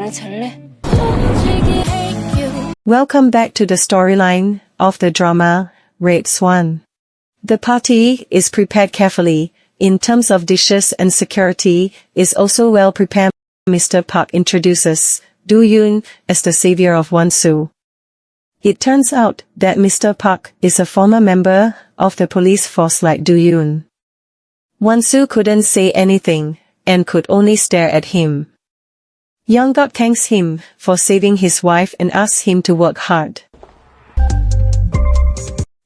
나랑 잘래? Welcome back to the storyline of the drama, Red Swan. The party is prepared carefully, in terms of dishes, and security is also well prepared. Mr. Park introduces Do-yoon as the savior of Won-soo. It turns out that Mr. Park is a former member of the police force like Do-yoon. Won-soo couldn't say anything, and could only stare at him. Young-guk thanks him for saving his wife and asks him to work hard.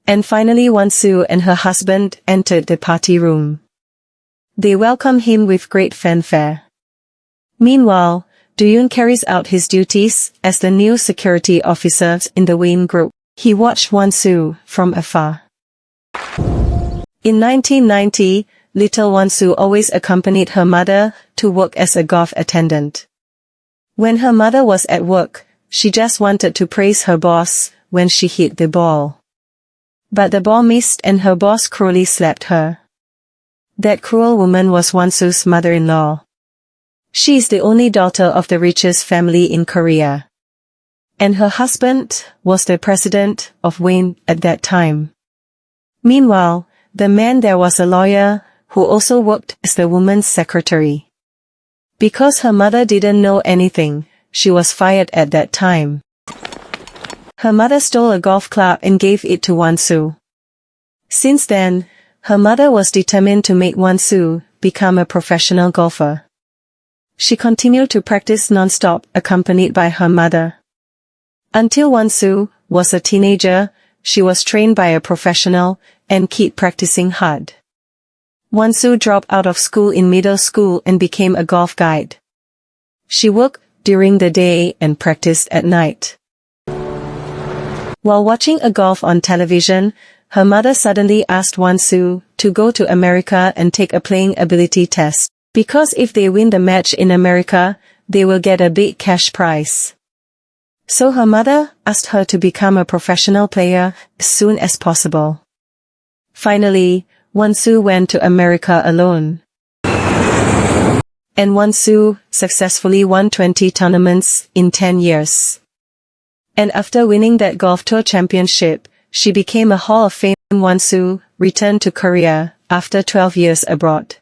And finally Won-soo and her husband entered the party room. They welcome him with great fanfare. Meanwhile, Do-yoon carries out his duties as the new security officer in the Wayne Group. He watched Won-soo from afar. In 1990, little Won-soo always accompanied her mother to work as a golf attendant. When her mother was at work, she just wanted to praise her boss when she hit the ball. But the ball missed and her boss cruelly slapped her. That cruel woman was Won-soo's mother-in-law. She is the only daughter of the richest family in Korea. And her husband was the president of Wayne at that time. Meanwhile, the man there was a lawyer who also worked as the woman's secretary. Because her mother didn't know anything, she was fired at that time. Her mother stole a golf club and gave it to Won-soo. Since then, her mother was determined to make Won-soo become a professional golfer. She continued to practice non-stop, accompanied by her mother. Until Won-soo was a teenager, she was trained by a professional and kept practicing hard. Won-soo dropped out of school in middle school and became a golf guide. She worked during the day and practiced at night. While watching a golf on television, her mother suddenly asked Won-soo to go to America and take a playing ability test, because if they win the match in America, they will get a big cash prize. So her mother asked her to become a professional player as soon as possible. Finally, Won-soo went to America alone. And Won-soo successfully won 20 tournaments in 10 years. And after winning that golf tour championship, she became a Hall of Fame. Won-soo returned to Korea after 12 years abroad.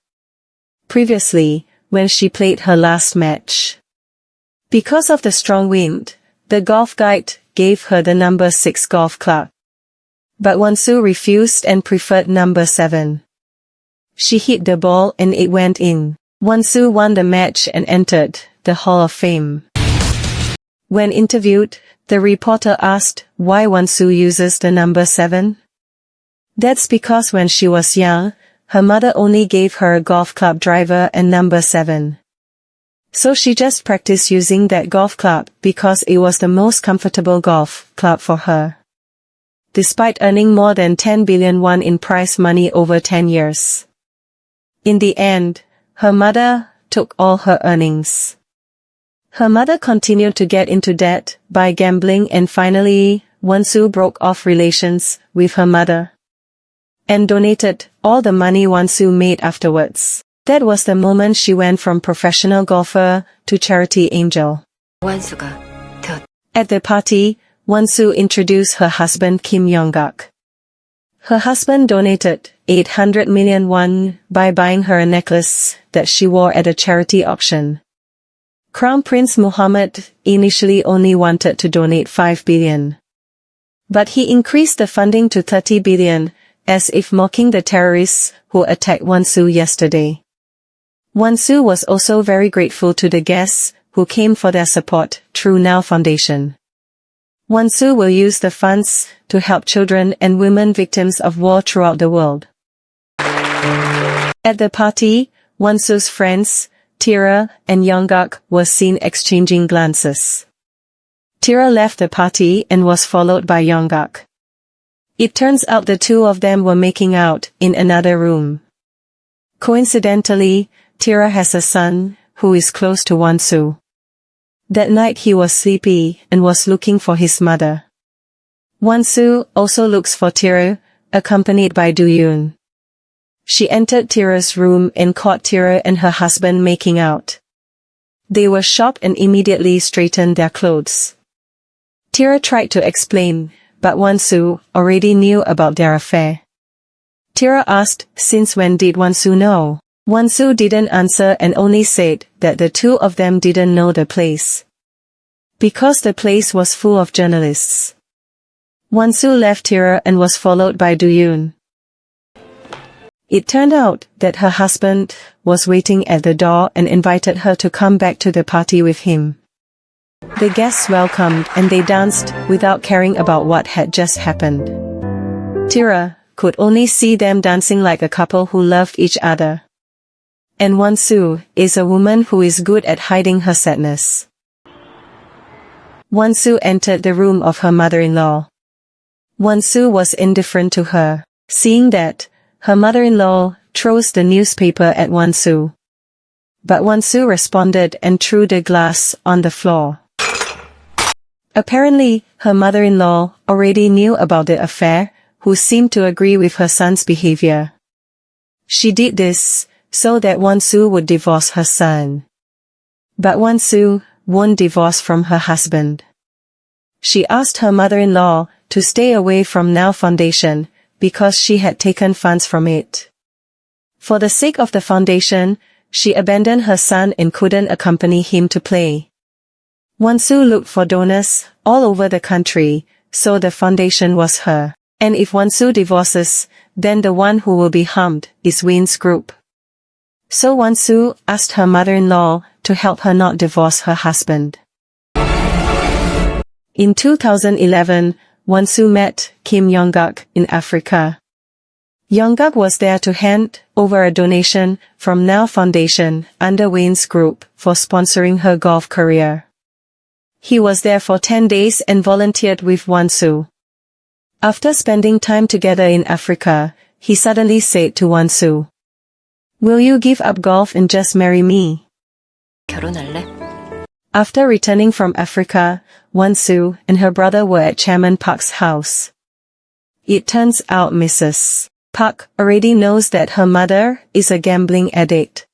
Previously, when she played her last match. Because of the strong wind, the golf guide gave her the number 6 golf club. But Won-soo refused and preferred number 7. She hit the ball and it went in. Won-soo won the match and entered the Hall of Fame. When interviewed, the reporter asked why Won-soo uses the number 7. That's because when she was young, her mother only gave her a golf club driver and number 7. So she just practiced using that golf club because it was the most comfortable golf club for her. Despite earning more than 10 billion won in prize money over 10 years. In the end, her mother took all her earnings. Her mother continued to get into debt by gambling and finally, Won-soo broke off relations with her mother. And donated all the money Won-soo made afterwards. That was the moment she went from professional golfer to charity angel. At the party, Won-soo introduced her husband Kim Young-guk. Her husband donated 800 million won by buying her a necklace that she wore at a charity auction. Crown Prince Mohammed initially only wanted to donate 5 billion. But he increased the funding to 30 billion, as if mocking the terrorists who attacked Won-soo yesterday. Won-soo was also very grateful to the guests who came for their support through Now Foundation. Won-soo will use the funds to help children and women victims of war throughout the world. At the party, Won-soo's friends, Tira and Young-guk, were seen exchanging glances. Tira left the party and was followed by Young-guk. It turns out the two of them were making out in another room. Coincidentally, Tira has a son who is close to Won-soo. That night he was sleepy and was looking for his mother. Won-soo also looks for Tira, accompanied by Do-yoon. She entered Tira's room and caught Tira and her husband making out. They were shocked and immediately straightened their clothes. Tira tried to explain, but Won-soo already knew about their affair. Tira asked, since when did Won-soo know? Won-soo didn't answer and only said that the two of them didn't know the place. Because the place was full of journalists. Won-soo left Tira and was followed by Do-yoon. It turned out that her husband was waiting at the door and invited her to come back to the party with him. The guests welcomed and they danced without caring about what had just happened. Tira could only see them dancing like a couple who loved each other. And Won-soo is a woman who is good at hiding her sadness. Won-soo entered the room of her mother-in-law. Won-soo was indifferent to her, seeing that her mother-in-law throws the newspaper at Won-soo. But Won-soo responded and threw the glass on the floor. Apparently, her mother-in-law already knew about the affair, who seemed to agree with her son's behavior. She did this so that Won-soo would divorce her son. But Won-soo won't divorce from her husband. She asked her mother-in-law to stay away from Now Foundation because she had taken funds from it. For the sake of the foundation, she abandoned her son and couldn't accompany him to play. Won-soo looked for donors all over the country, so the foundation was her. And if Won-soo divorces, then the one who will be harmed is Win's group. So Won-soo asked her mother-in-law to help her not divorce her husband. In 2011, Won-soo met Kim Yong-guk in Africa. Yong-guk was there to hand over a donation from Now Foundation under Win's group for sponsoring her golf career. He was there for 10 days and volunteered with Won-soo. After spending time together in Africa, he suddenly said to Won-soo, "Will you give up golf and just marry me?" 결혼할래? After returning from Africa, Won-soo and her brother were at Chairman Park's house. It turns out Mrs. Park already knows that her mother is a gambling addict.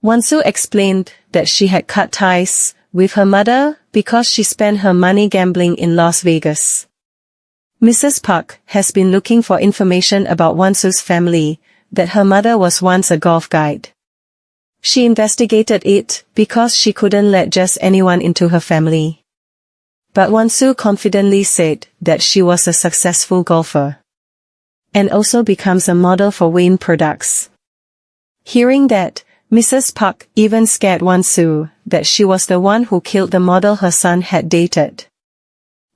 Won-soo explained that she had cut ties with her mother because she spent her money gambling in Las Vegas. Mrs. Park has been looking for information about Won-soo's family, that her mother was once a golf guide. She investigated it because she couldn't let just anyone into her family. But Won-soo confidently said that she was a successful golfer. And also becomes a model for Wayne products. Hearing that, Mrs. Park even scared Won-soo that she was the one who killed the model her son had dated.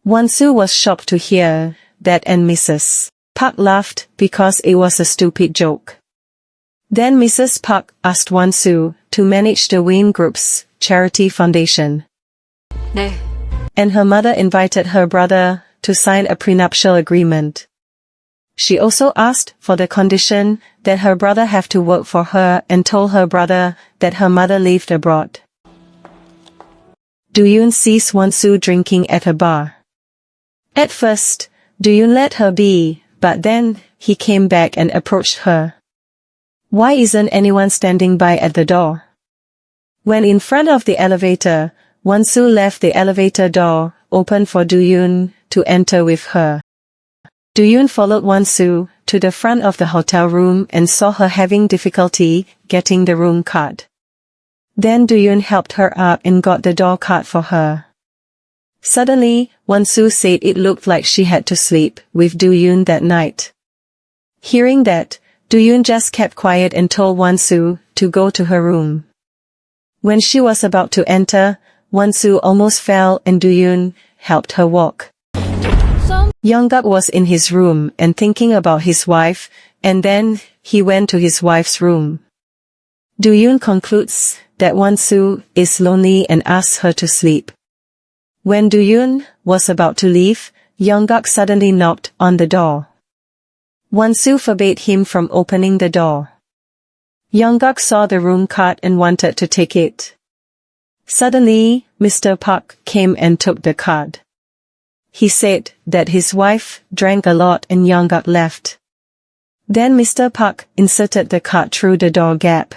Won-soo was shocked to hear that and Mrs. Park laughed because it was a stupid joke. Then Mrs. Park asked Won-soo to manage the Wayne Group's charity foundation. 네. And her mother invited her brother to sign a prenuptial agreement. She also asked for the condition that her brother have to work for her and told her brother that her mother lived abroad. Do-yoon sees Won-soo drinking at a bar. At first, Do-yoon let her be, but then he came back and approached her. Why isn't anyone standing by at the door? When in front of the elevator, Won-soo left the elevator door open for Do-yoon to enter with her. Do-yoon followed Won-soo to the front of the hotel room and saw her having difficulty getting the room card. Then Do-yoon helped her up and got the door card for her. Suddenly, Won-soo said it looked like she had to sleep with Do-yoon that night. Hearing that, Do-yoon just kept quiet and told Won-soo to go to her room. When she was about to enter, Won-soo almost fell and Do-yoon helped her walk. Yong-guk was in his room and thinking about his wife, and then he went to his wife's room. Do-yoon concludes that Won-soo is lonely and asks her to sleep. When Do-yoon was about to leave, Yong-guk suddenly knocked on the door. Won-soo forbade him from opening the door. Yong-guk saw the room card and wanted to take it. Suddenly, Mr. Park came and took the card. He said that his wife drank a lot and Yong-guk left. Then Mr. Park inserted the card through the door gap.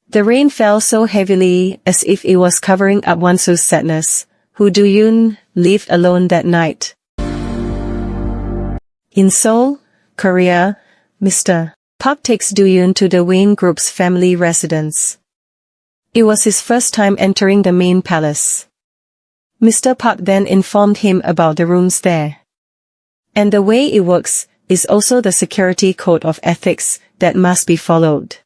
The rain fell so heavily as if it was covering up Wonsu's sadness, who Do-yoon lived alone that night. In Seoul, Korea, Mr. Park takes Do-yoon to the Wayne Group's family residence. It was his first time entering the main palace. Mr. Park then informed him about the rooms there. And the way it works is also the security code of ethics that must be followed.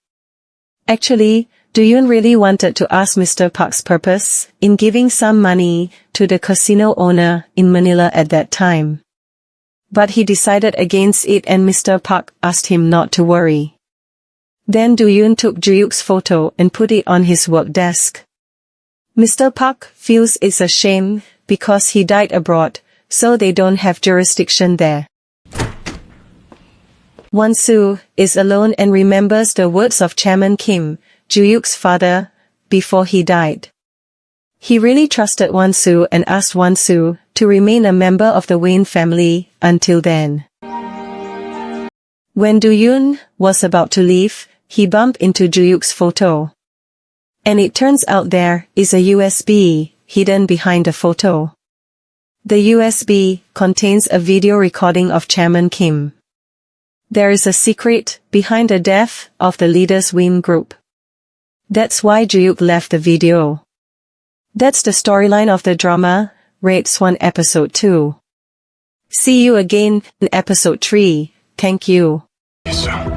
Actually, Do-yoon really wanted to ask Mr. Park's purpose in giving some money to the casino owner in Manila at that time. But he decided against it and Mr. Park asked him not to worry. Then Do-yoon took Ju-yuk's photo and put it on his work desk. Mr. Park feels it's a shame because he died abroad, so they don't have jurisdiction there. Wonsu is alone and remembers the words of Chairman Kim, Ju-yuk's father, before he died. He really trusted Wonsu and asked Wonsu to remain a member of the Wayne family until then. When Do-yoon was about to leave, he bumped into Ju-yuk's photo. And it turns out there is a USB hidden behind the photo. The USB contains a video recording of Chairman Kim. There is a secret behind the death of the leader's Wayne Group. That's why Ju-yuk left the video. That's the storyline of the drama, Red Swan Episode 2. See you again in Episode 3. Thank you. 있어.